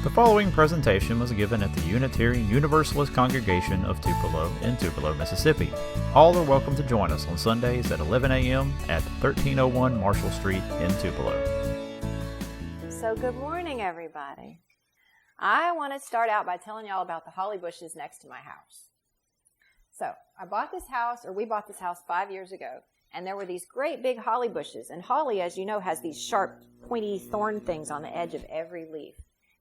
The following presentation was given at the Unitarian Universalist congregation of Tupelo in Tupelo, Mississippi. All are welcome to join us on Sundays at 11 a.m. at 1301 Marshall Street in Tupelo. So good morning, everybody. I want to start out by telling y'all about the holly bushes next to my house. So we bought this house 5 years ago, and there were these great big holly bushes. And holly, as you know, has these sharp, pointy thorn things on the edge of every leaf.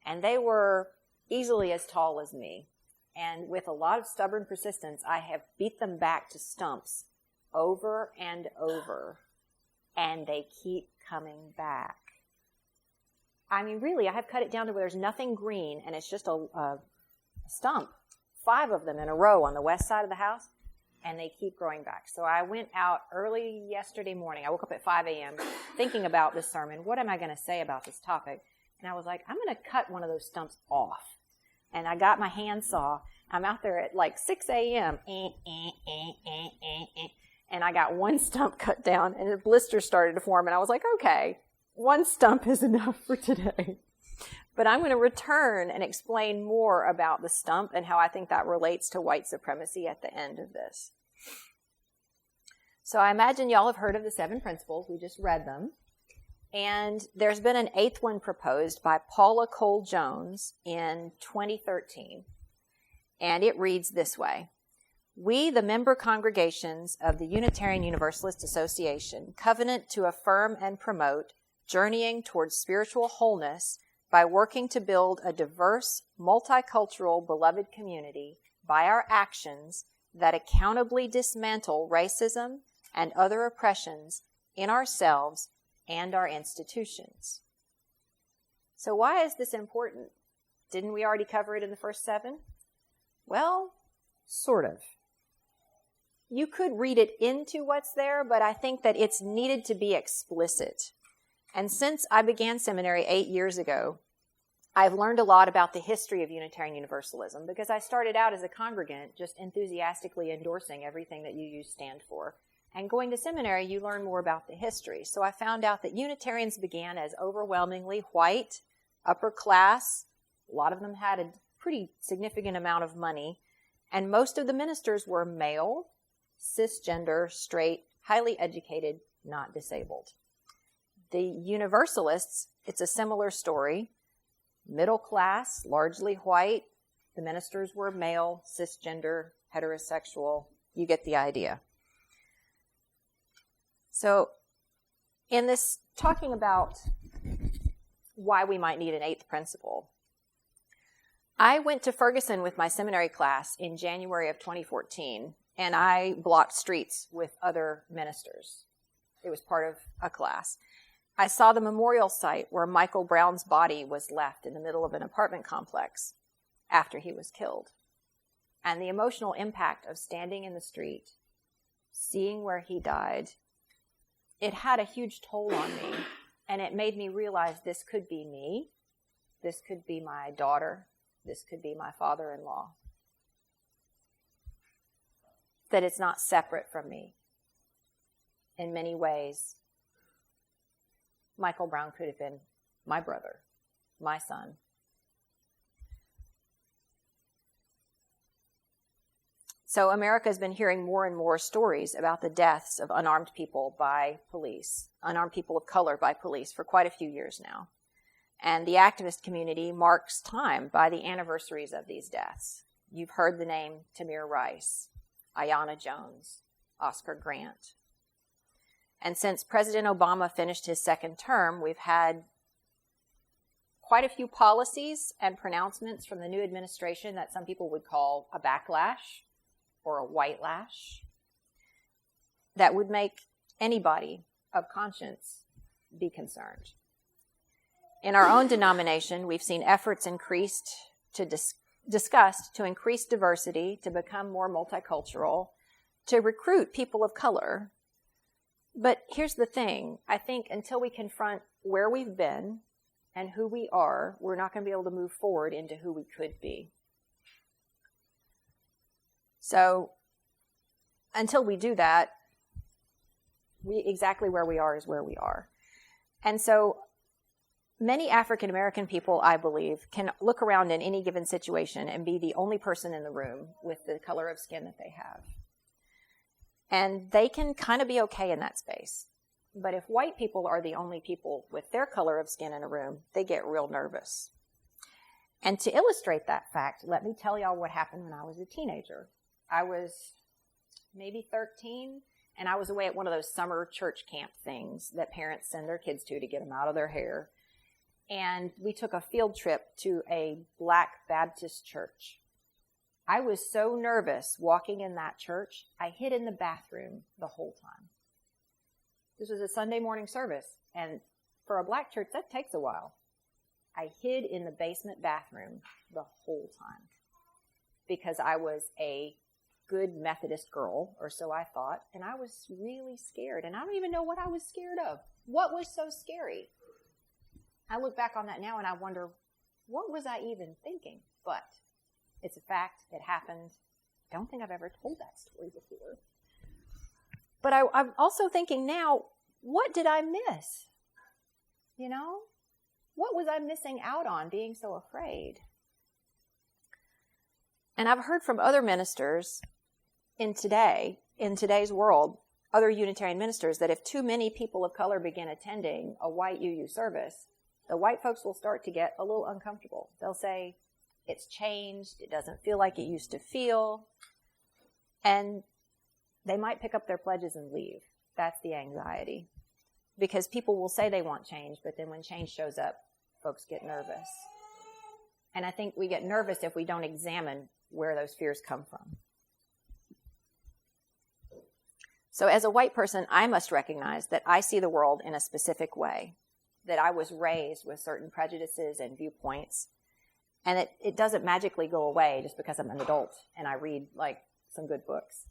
And they were easily as tall as me. And with a lot of stubborn persistence, I have beat them back to stumps over and over. And they keep coming back. I mean, really, I have cut it down to where there's nothing green, and it's just a stump. 5 of them in a row on the west side of the house, and they keep growing back. So I went out early yesterday morning. I woke up at 5 a.m. thinking about this sermon. What am I going to say about this topic? And I was like, I'm going to cut one of those stumps off. And I got my handsaw. I'm out there at like 6 a.m. And I got one stump cut down, and a blister started to form. And I was like, okay, one stump is enough for today. But I'm going to return and explain more about the stump and how I think that relates to white supremacy at the end of this. So I imagine y'all have heard of the 7 principles. We just read them. And there's been an 8th one proposed by Paula Cole Jones in 2013. And it reads this way. We, the member congregations of the Unitarian Universalist Association, covenant to affirm and promote journeying towards spiritual wholeness by working to build a diverse, multicultural, beloved community by our actions that accountably dismantle racism and other oppressions in ourselves and our institutions. So why is this important? Didn't we already cover it in the first 7? Well, sort of. You could read it into what's there, but I think that it's needed to be explicit. And since I began seminary 8 years ago, I've learned a lot about the history of Unitarian Universalism because I started out as a congregant just enthusiastically endorsing everything that UU stand for. And going to seminary, you learn more about the history. So I found out that Unitarians began as overwhelmingly white, upper class. A lot of them had a pretty significant amount of money. And most of the ministers were male, cisgender, straight, highly educated, not disabled. The Universalists, it's a similar story. Middle class, largely white. The ministers were male, cisgender, heterosexual. You get the idea. So in this, talking about why we might need an 8th principle, I went to Ferguson with my seminary class in January of 2014, and I blocked streets with other ministers. It was part of a class. I saw the memorial site where Michael Brown's body was left in the middle of an apartment complex after he was killed. And the emotional impact of standing in the street, seeing where he died, it had a huge toll on me. And it made me realize this could be me. This could be my daughter. This could be my father-in-law. That it's not separate from me. In many ways, Michael Brown could have been my brother, my son. So America has been hearing more and more stories about the deaths of unarmed people by police, unarmed people of color by police for quite a few years now. And the activist community marks time by the anniversaries of these deaths. You've heard the name Tamir Rice, Ayanna Jones, Oscar Grant. And since President Obama finished his 2nd term, we've had quite a few policies and pronouncements from the new administration that some people would call a backlash or a white lash that would make anybody of conscience be concerned. In our own denomination, we've seen efforts discussed to increase diversity, to become more multicultural, to recruit people of color. But here's the thing. I think until we confront where we've been and who we are, we're not going to be able to move forward into who we could be. So until we do that, exactly where we are is where we are. And so Many African American people, I believe, can look around in any given situation and be the only person in the room with the color of skin that they have. And they can kind of be okay in that space. But if white people are the only people with their color of skin in a room, they get real nervous. And to illustrate that fact, let me tell y'all what happened when I was a teenager. I was maybe 13, and I was away at one of those summer church camp things that parents send their kids to get them out of their hair. And we took a field trip to a Black Baptist church. I was so nervous walking in that church, I hid in the bathroom the whole time. This was a Sunday morning service, and for a black church, that takes a while. I hid in the basement bathroom the whole time because I was a good Methodist girl, or so I thought, and I was really scared, and I don't even know what I was scared of. What was so scary? I look back on that now and I wonder, what was I even thinking? But it's a fact. It happened. I don't think I've ever told that story before. But I'm also thinking now, what did I miss? You know? What was I missing out on being so afraid? And I've heard from other ministers in today's world, other Unitarian ministers, that if too many people of color begin attending a white UU service, the white folks will start to get a little uncomfortable. They'll say, it's changed, it doesn't feel like it used to feel, and they might pick up their pledges and leave. That's the anxiety. Because people will say they want change, but then when change shows up, folks get nervous. And I think we get nervous if we don't examine where those fears come from. So as a white person, I must recognize that I see the world in a specific way, that I was raised with certain prejudices and viewpoints, and it doesn't magically go away just because I'm an adult and I read like some good books.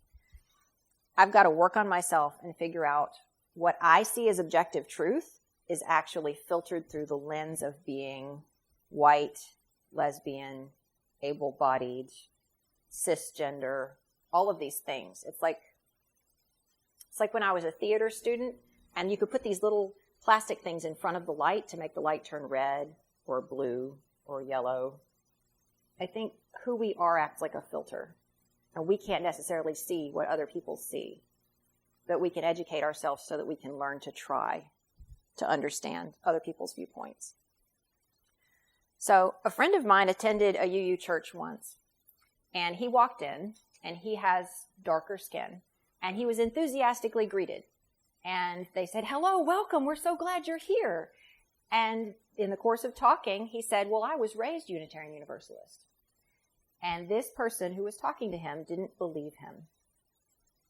I've got to work on myself and figure out what I see as objective truth is actually filtered through the lens of being white, lesbian, able-bodied, cisgender, all of these things. It's like when I was a theater student and you could put these little plastic things in front of the light to make the light turn red or blue or yellow. I think who we are acts like a filter, and we can't necessarily see what other people see, but we can educate ourselves so that we can learn to try to understand other people's viewpoints. So a friend of mine attended a UU church once, and he walked in, and he has darker skin, and he was enthusiastically greeted. And they said, hello, welcome, we're so glad you're here. And in the course of talking, he said, well, I was raised Unitarian Universalist. And this person who was talking to him didn't believe him.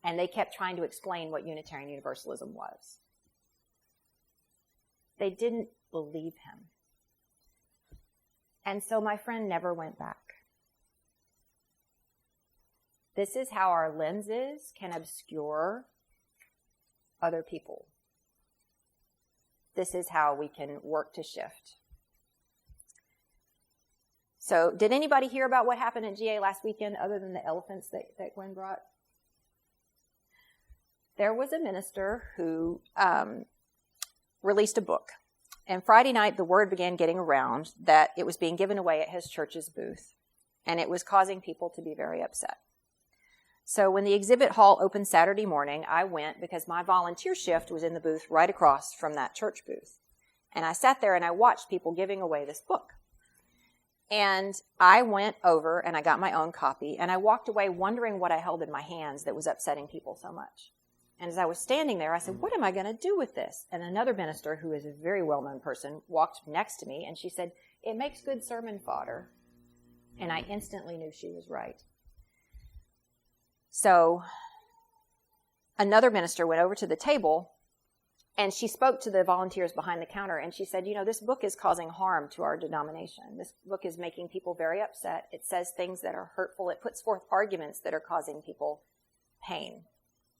And they kept trying to explain what Unitarian Universalism was. They didn't believe him. And so my friend never went back. This is how our lenses can obscure other people. This is how we can work to shift. So, did anybody hear about what happened at GA last weekend other than the elephants that Gwen brought? There was a minister who released a book. And Friday night, the word began getting around that it was being given away at his church's booth. And it was causing people to be very upset. So when the exhibit hall opened Saturday morning, I went because my volunteer shift was in the booth right across from that church booth. And I sat there and I watched people giving away this book. And I went over and I got my own copy, and I walked away wondering what I held in my hands that was upsetting people so much. And as I was standing there, I said, what am I going to do with this? And another minister, who is a very well-known person, walked next to me, and she said, it makes good sermon fodder. And I instantly knew she was right. So another minister went over to the table, and she spoke to the volunteers behind the counter, and she said, this book is causing harm to our denomination. This book is making people very upset. It says things that are hurtful. It puts forth arguments that are causing people pain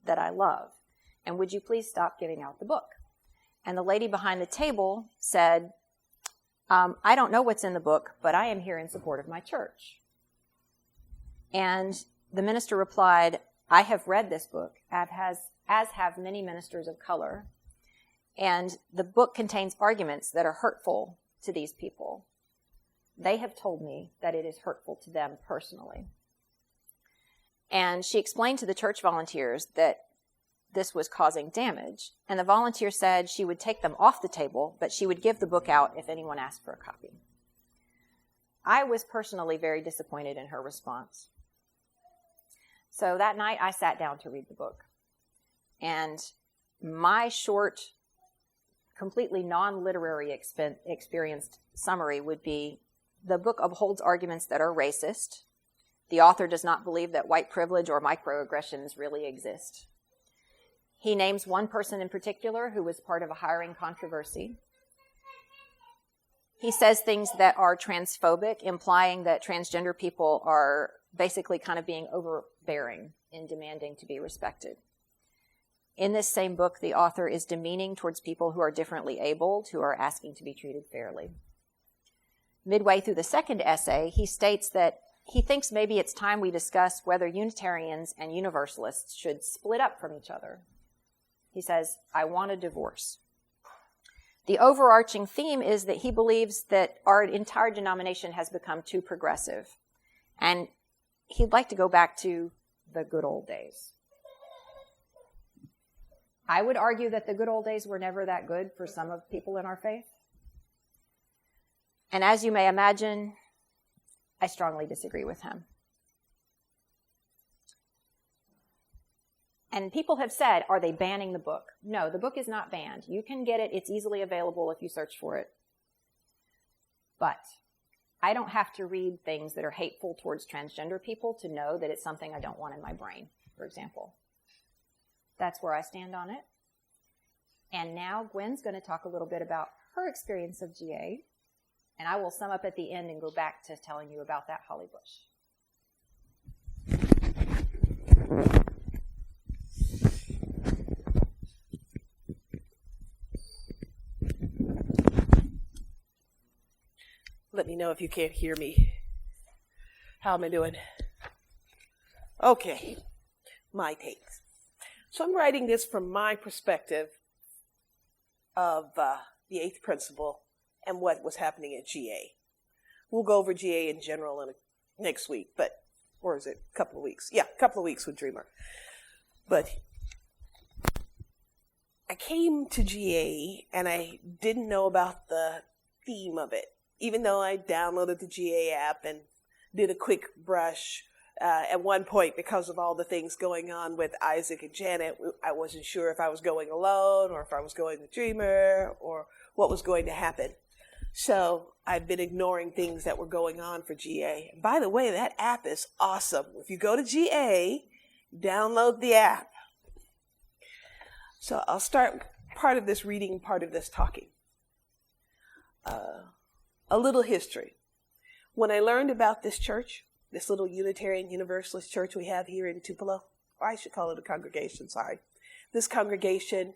that I love. And would you please stop giving out the book? And the lady behind the table said, I don't know what's in the book, but I am here in support of my church. And the minister replied, I have read this book, as have many ministers of color, and the book contains arguments that are hurtful to these people. They have told me that it is hurtful to them personally. And she explained to the church volunteers that this was causing damage. And the volunteer said she would take them off the table, but she would give the book out if anyone asked for a copy. I was personally very disappointed in her response. So that night I sat down to read the book. And my short, completely non-literary experienced summary would be: the book upholds arguments that are racist. The author does not believe that white privilege or microaggressions really exist. He names one person in particular who was part of a hiring controversy. He says things that are transphobic, implying that transgender people are basically kind of being overbearing in demanding to be respected. In this same book, the author is demeaning towards people who are differently abled, who are asking to be treated fairly. Midway through the second essay, he states that he thinks maybe it's time we discuss whether Unitarians and Universalists should split up from each other. He says, I want a divorce. The overarching theme is that he believes that our entire denomination has become too progressive, and he'd like to go back to the good old days. I would argue that the good old days were never that good for some of people in our faith. And as you may imagine, I strongly disagree with him. And people have said, are they banning the book? No, the book is not banned. You can get it. It's easily available if you search for it. But I don't have to read things that are hateful towards transgender people to know that it's something I don't want in my brain, for example. That's where I stand on it. And now Gwen's going to talk a little bit about her experience of GA. And I will sum up at the end and go back to telling you about that holly bush. Let me know if you can't hear me. How am I doing? Okay, my takes. So I'm writing this from my perspective of the eighth principle and what was happening at GA. We'll go over GA in general next week, or is it a couple of weeks? Yeah, a couple of weeks with Dreamer. But I came to GA and I didn't know about the theme of it, even though I downloaded the GA app and did a quick brush. At one point, because of all the things going on with Isaac and Janet, I wasn't sure if I was going alone or if I was going with Dreamer or what was going to happen. So I've been ignoring things that were going on for GA. And by the way, that app is awesome. If you go to GA, download the app. So I'll start part of this reading, part of this talking. A little history. When I learned about this church, this little Unitarian Universalist church we have here in Tupelo, or I should call it a congregation, sorry. This congregation,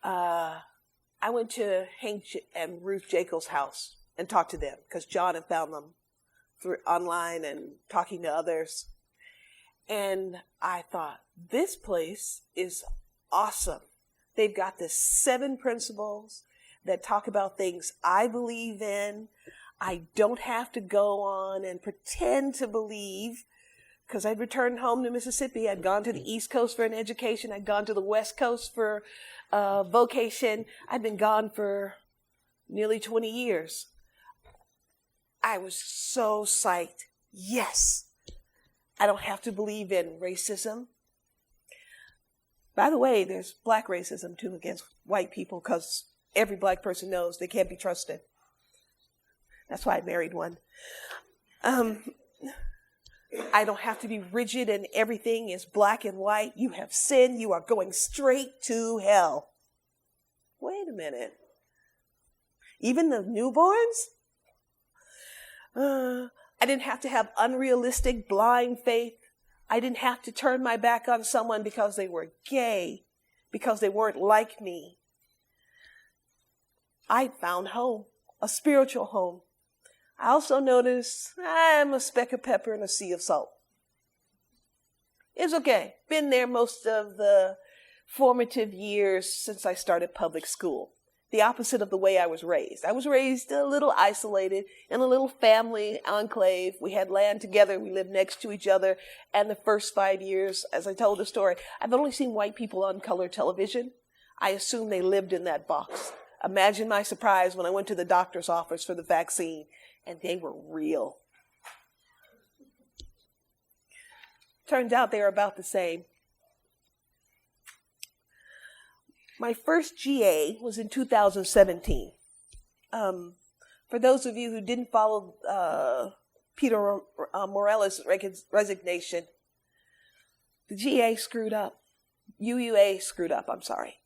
I went to Hank and Ruth Jekyll's house and talked to them because John had found them through online and talking to others. And I thought, this place is awesome. They've got the 7 principles that talk about things I believe in. I don't have to go on and pretend to believe, because I'd returned home to Mississippi. I'd gone to the East Coast for an education. I'd gone to the West Coast for vocation. I'd been gone for nearly 20 years. I was so psyched. Yes, I don't have to believe in racism. By the way, there's black racism too against white people, because every black person knows they can't be trusted. That's why I married one. I don't have to be rigid and everything is black and white. You have sinned. You are going straight to hell. Wait a minute. Even the newborns? I didn't have to have unrealistic, blind faith. I didn't have to turn my back on someone because they were gay, because they weren't like me. I found home, a spiritual home. I also noticed I'm a speck of pepper in a sea of salt. It's okay. Been there most of the formative years since I started public school. the opposite of the way I was raised. I was raised a little isolated in a little family enclave. We had land together. We lived next to each other. And the first 5 years, as I told the story, I've only seen white people on color television. I assumed they lived in that box. Imagine my surprise when I went to the doctor's office for the vaccine, and they were real. Turns out they were about the same. My first GA was in 2017. For those of you who didn't follow Peter Morello's resignation, the GA screwed up. UUA screwed up, I'm sorry.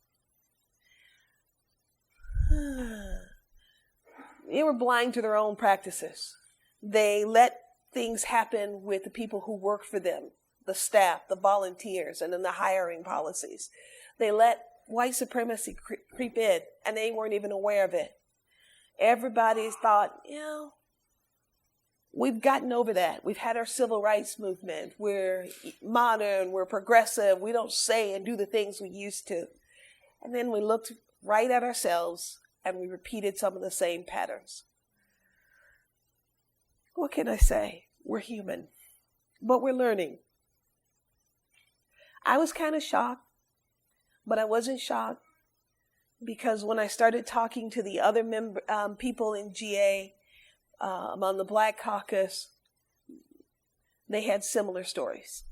They were blind to their own practices. They let things happen with the people who work for them, the staff, the volunteers, and then the hiring policies. They let white supremacy creep in, and they weren't even aware of it. Everybody thought, we've gotten over that. We've had our civil rights movement. We're modern. We're progressive. We don't say and do the things we used to. And then we looked right at ourselves, and we repeated some of the same patterns. What can I say? We're human, but we're learning. I was kind of shocked, but I wasn't shocked because when I started talking to the other people in GA on the Black Caucus, they had similar stories.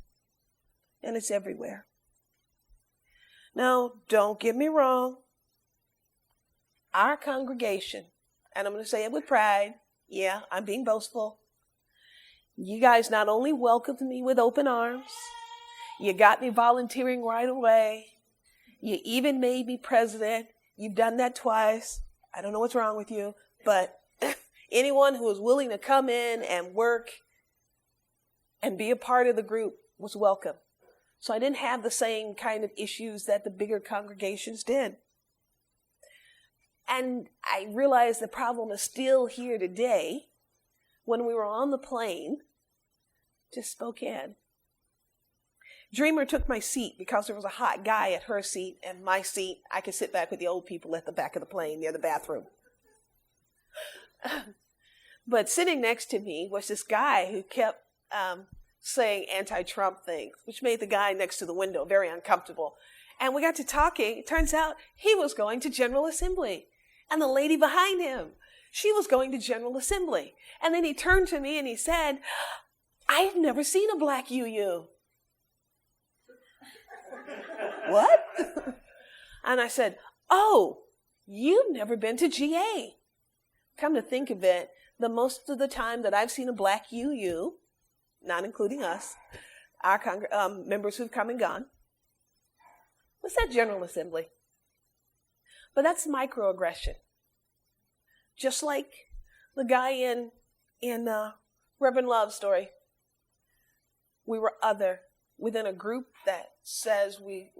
And it's everywhere. Now, don't get me wrong. Our congregation, and I'm going to say it with pride, yeah, I'm being boastful. You guys not only welcomed me with open arms, you got me volunteering right away. You even made me president. You've done that twice. I don't know what's wrong with you, but anyone who was willing to come in and work and be a part of the group was welcome. So I didn't have the same kind of issues that the bigger congregations did. And I realized the problem is still here today. When we were on the plane to Spokane, Dreamer took my seat because there was a hot guy at her seat, and my seat, I could sit back with the old people at the back of the plane near the bathroom. But sitting next to me was this guy who kept saying anti-Trump things, which made the guy next to the window very uncomfortable. And we got to talking. It turns out he was going to General Assembly. And the lady behind him, she was going to General Assembly. And then he turned to me and he said, I've never seen a black UU. What? And I said, oh, you've never been to GA. Come to think of it, the most of the time that I've seen a black UU, not including us, our members who've come and gone, was at General Assembly. But that's microaggression. Just like the guy in Reverend Love's story. We were other within a group that says we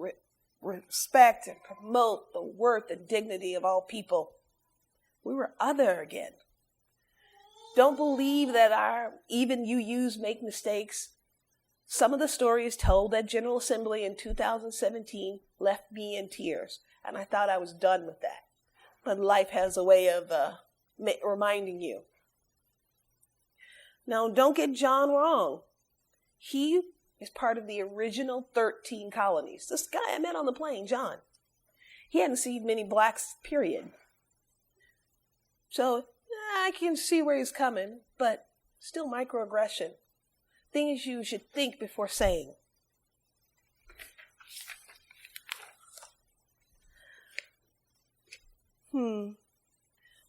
respect and promote the worth and dignity of all people. We were other again. Don't believe that even UUs make mistakes. Some of the stories told at General Assembly in 2017 left me in tears, and I thought I was done with that. But life has a way of reminding you. Now, don't get John wrong. He is part of the original 13 colonies. This guy I met on the plane, John, he hadn't seen many blacks, period. So I can see where he's coming, but still microaggression. Things you should think before saying. When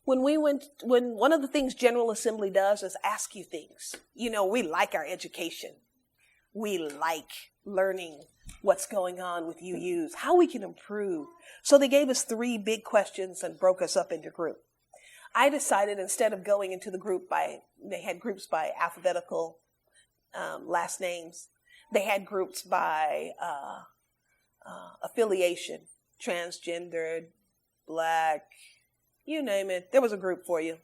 one of the things General Assembly does is ask you things. You know, we like our education. We like learning what's going on with UUs, how we can improve. So they gave us 3 big questions and broke us up into groups. I decided instead of going into the group they had groups by alphabetical last names. They had groups by affiliation, transgendered, black, you name it. There was a group for you.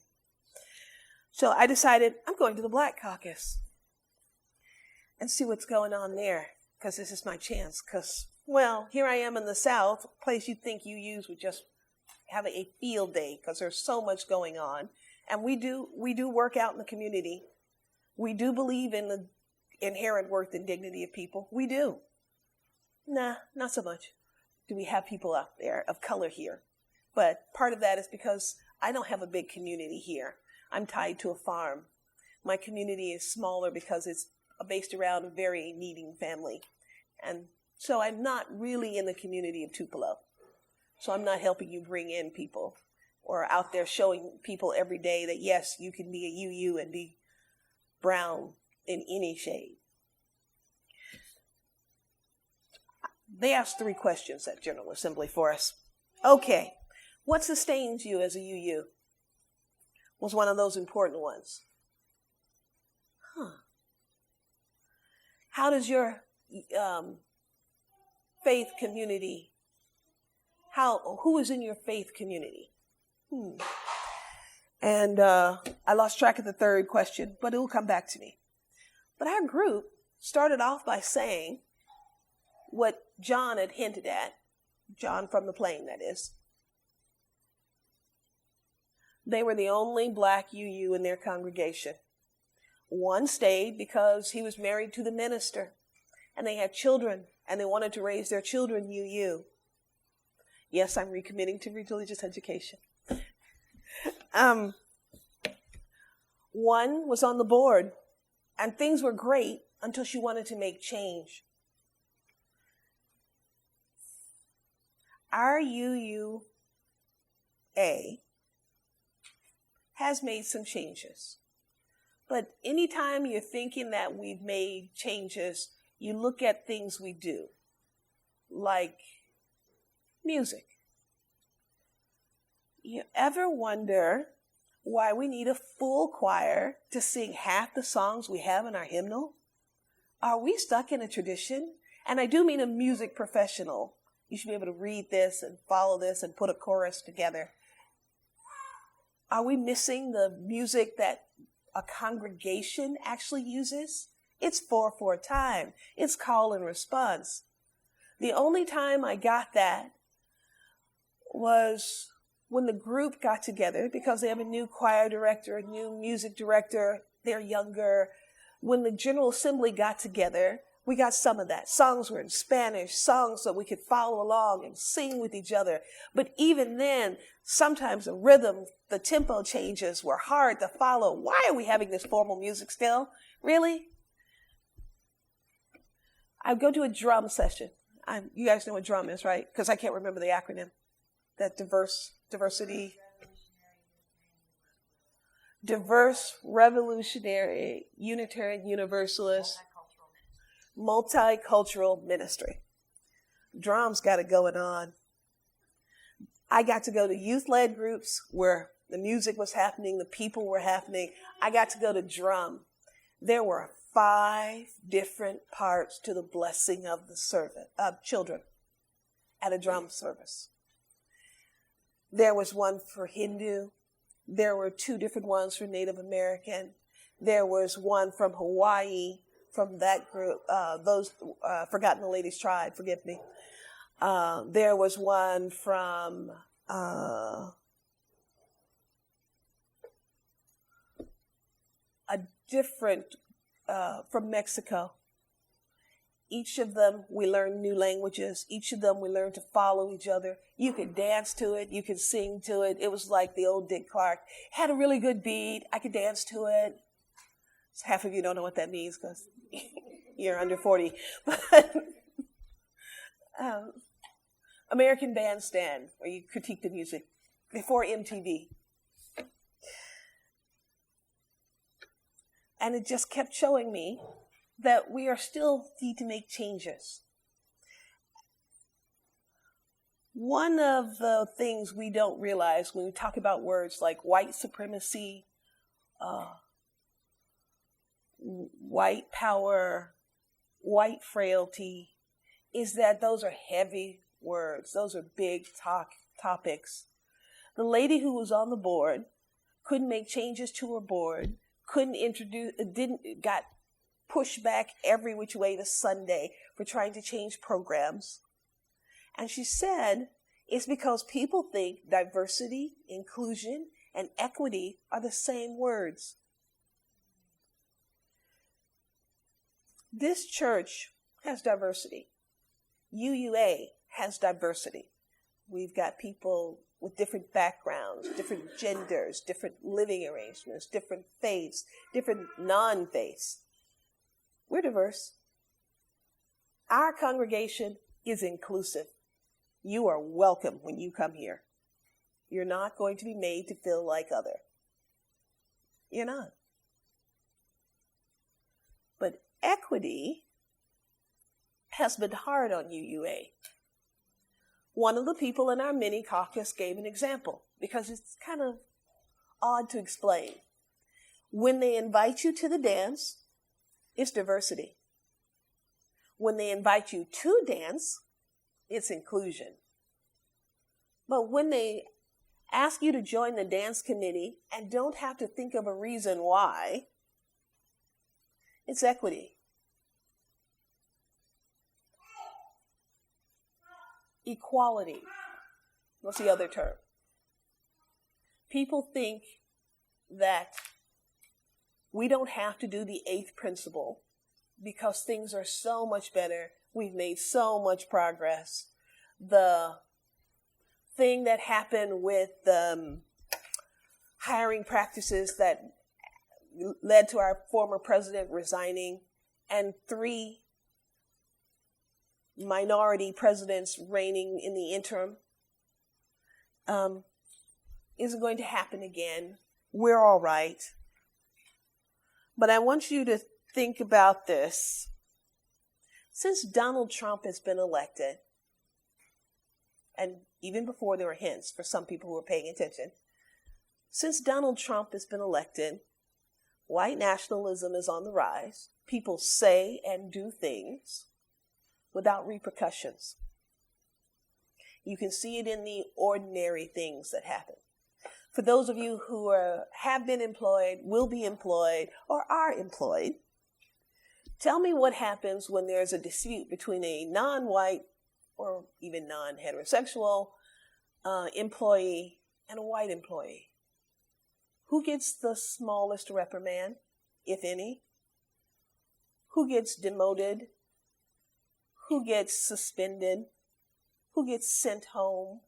So I decided I'm going to the Black Caucus and see what's going on there, because this is my chance. Because, well, here I am in the South, a place you'd think UUs would just have a field day because there's so much going on. And we do work out in the community. We do believe in the inherent worth and dignity of people. We do. Nah, not so much do we have people out there of color here. But part of that is because I don't have a big community here. I'm tied to a farm. My community is smaller because it's based around a very needing family. And so I'm not really in the community of Tupelo. So I'm not helping you bring in people or out there showing people every day that, yes, you can be a UU and be brown in any shade. They asked 3 questions at General Assembly for us. Okay, what sustains you as a UU? Was one of those important ones. How does your faith community, who is in your faith community? And I lost track of the 3rd question, but it will come back to me. But our group started off by saying what John had hinted at, John from the plane, that is. They were the only black UU in their congregation. One stayed because he was married to the minister, and they had children, and they wanted to raise their children UU. Yes, I'm recommitting to religious education. One was on the board, and things were great until she wanted to make change. Our UUA has made some changes. But anytime you're thinking that we've made changes, you look at things we do, like music. You ever wonder why we need a full choir to sing half the songs we have in our hymnal? Are we stuck in a tradition? And I do mean a music professional. You should be able to read this and follow this and put a chorus together. Are we missing the music that a congregation actually uses? It's 4/4 time. It's call and response. The only time I got that was when the group got together, because they have a new choir director, a new music director, they're younger. When the General Assembly got together, we got some of that. Songs were in Spanish, songs that we could follow along and sing with each other. But even then, sometimes the rhythm, the tempo changes were hard to follow. Why are we having this formal music still? Really? I go to a drum session. You guys know what drum is, right? Because I can't remember the acronym. That diversity. Diverse, revolutionary, Unitarian, Universalist, multicultural ministry. Drum's got it going on. I got to go to youth-led groups where the music was happening, the people were happening. I got to go to drum. There were 5 different parts to the blessing of the servant of children at a drum service. There was one for Hindu. There were 2 different ones for Native American. There was one from Hawaii, from that group, Forgotten the Ladies Tribe, forgive me. There was one from a different, from Mexico. Each of them, we learned new languages. Each of them, we learned to follow each other. You could dance to it. You could sing to it. It was like the old Dick Clark. Had a really good beat. I could dance to it. So half of you don't know what that means because you're under 40. But American Bandstand, where you critique the music, before MTV. And it just kept showing me that we are still need to make changes. One of the things we don't realize when we talk about words like white supremacy, white power, white frailty, is that those are heavy words. Those are big topics. The lady who was on the board couldn't make changes to her board, got pushed back every which way to Sunday for trying to change programs. And she said, It's because people think diversity, inclusion, and equity are the same words. This church has diversity. UUA has diversity. We've got people with different backgrounds, different genders, different living arrangements, different faiths, different non-faiths. We're diverse. Our congregation is inclusive. You are welcome when you come here. You're not going to be made to feel like other. You're not. But equity has been hard on UUA. One of the people in our mini caucus gave an example because it's kind of odd to explain. When they invite you to the dance, it's diversity. When they invite you to dance, it's inclusion. But when they ask you to join the dance committee and don't have to think of a reason why, it's equity. Equality. What's the other term? People think that we don't have to do the eighth principle because things are so much better. We've made so much progress. The thing that happened with hiring practices that led to our former president resigning and 3 minority presidents reigning in the interim isn't going to happen again. We're all right. But I want you to think about this. Since Donald Trump has been elected, and even before there were hints for some people who were paying attention, since Donald Trump has been elected, white nationalism is on the rise. People say and do things without repercussions. You can see it in the ordinary things that happen. For those of you who have been employed, will be employed, or are employed, tell me what happens when there's a dispute between a non-white or even non-heterosexual employee and a white employee. Who gets the smallest reprimand, if any? Who gets demoted? Who gets suspended? Who gets sent home?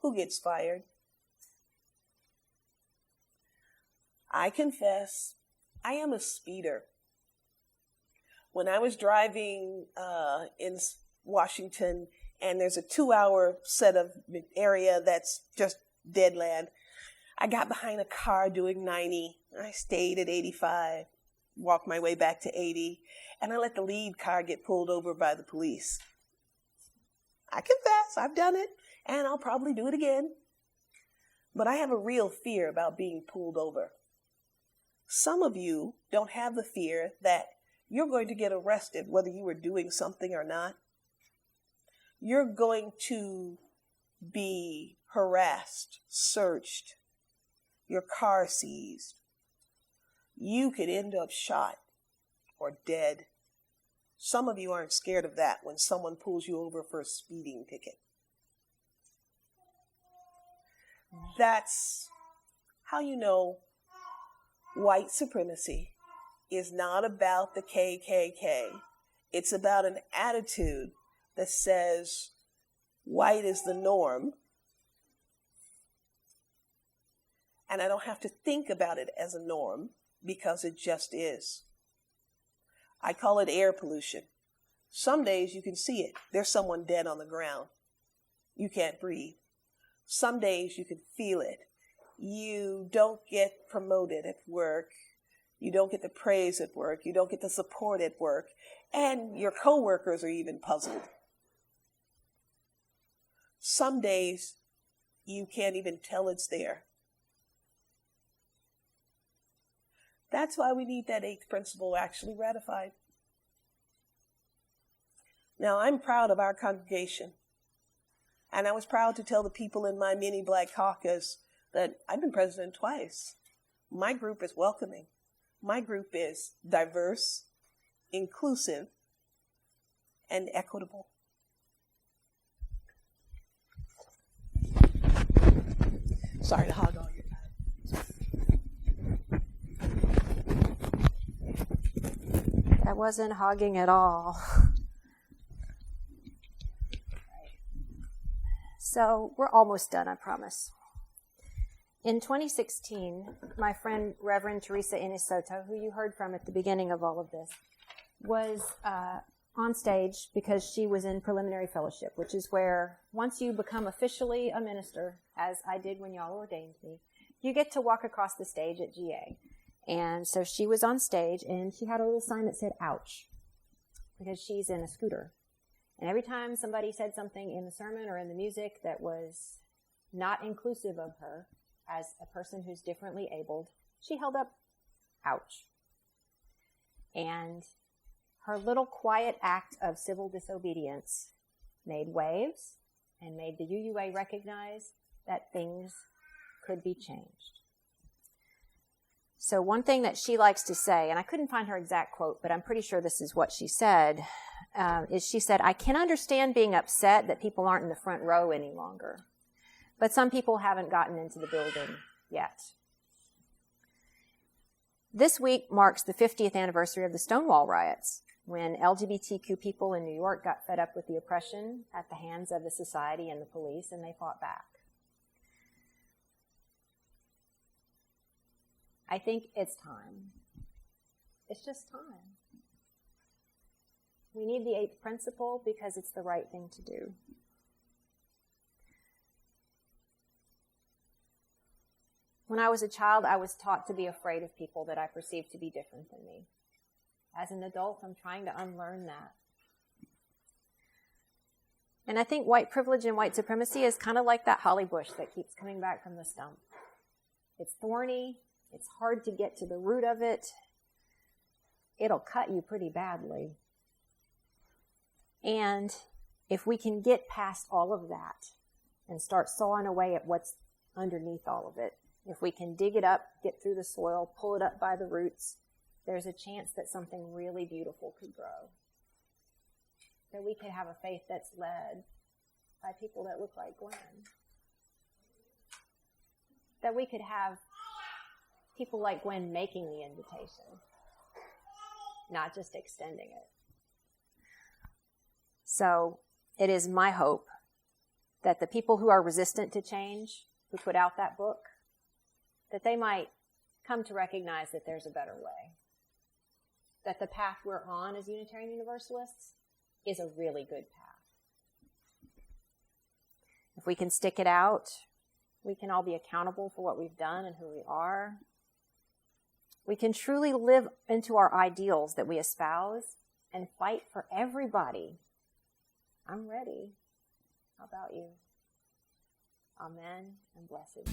Who gets fired? I confess, I am a speeder. When I was driving in Washington, and there's a 2-hour set of area that's just dead land, I got behind a car doing 90. I stayed at 85, walked my way back to 80, and I let the lead car get pulled over by the police. I confess, I've done it, and I'll probably do it again. But I have a real fear about being pulled over. Some of you don't have the fear that you're going to get arrested whether you were doing something or not. You're going to be harassed, searched, your car seized. You could end up shot or dead. Some of you aren't scared of that when someone pulls you over for a speeding ticket. That's how you know white supremacy is not about the KKK. It's about an attitude that says white is the norm, and I don't have to think about it as a norm because it just is. I call it air pollution. Some days you can see it. There's someone dead on the ground. You can't breathe. Some days you can feel it. You don't get promoted at work. You don't get the praise at work. You don't get the support at work. And your coworkers are even puzzled. Some days you can't even tell it's there. That's why we need that eighth principle actually ratified. Now, I'm proud of our congregation. And I was proud to tell the people in my mini black caucus that I've been president twice. My group is welcoming. My group is diverse, inclusive, and equitable. Sorry to hog all your time. That wasn't hogging at all. So we're almost done, I promise. In 2016, my friend Reverend Teresa Inez Soto, who you heard from at the beginning of all of this, was on stage because she was in preliminary fellowship, which is where once you become officially a minister, as I did when y'all ordained me, you get to walk across the stage at GA. And so she was on stage, and she had a little sign that said, ouch, because she's in a scooter. And every time somebody said something in the sermon or in the music that was not inclusive of her as a person who's differently abled, she held up, ouch. And her little quiet act of civil disobedience made waves and made the UUA recognize that things could be changed. So one thing that she likes to say, and I couldn't find her exact quote, but I'm pretty sure this is what she said, is she said, I can understand being upset that people aren't in the front row any longer, but some people haven't gotten into the building yet. This week marks the 50th anniversary of the Stonewall riots, when LGBTQ people in New York got fed up with the oppression at the hands of the society and the police, and they fought back. I think it's time. It's just time. We need the 8th principle because it's the right thing to do. When I was a child, I was taught to be afraid of people that I perceived to be different than me. As an adult, I'm trying to unlearn that. And I think white privilege and white supremacy is kind of like that holly bush that keeps coming back from the stump. It's thorny. It's hard to get to the root of it. It'll cut you pretty badly. And if we can get past all of that and start sawing away at what's underneath all of it, if we can dig it up, get through the soil, pull it up by the roots, there's a chance that something really beautiful could grow. That we could have a faith that's led by people that look like Gwen. That we could have people like Gwen making the invitation, not just extending it. So it is my hope that the people who are resistant to change, who put out that book, that they might come to recognize that there's a better way. That the path we're on as Unitarian Universalists is a really good path. If we can stick it out, we can all be accountable for what we've done and who we are. We can truly live into our ideals that we espouse and fight for everybody. I'm ready. How about you? Amen and blessed.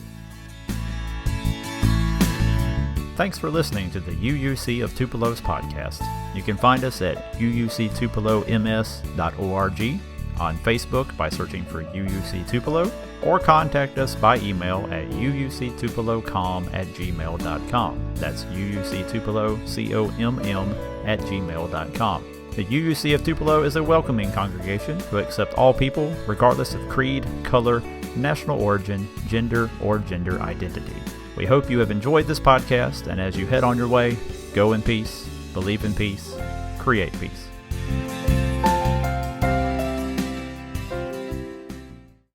Thanks for listening to the UUC of Tupelo's podcast. You can find us at uuctupeloms.org, on Facebook by searching for UUC Tupelo, or contact us by email at uuctupelocom@gmail.com. That's uuctupelocom@gmail.com. The UUC of Tupelo is a welcoming congregation who accept all people, regardless of creed, color, national origin, gender, or gender identity. We hope you have enjoyed this podcast, and as you head on your way, go in peace, believe in peace, create peace.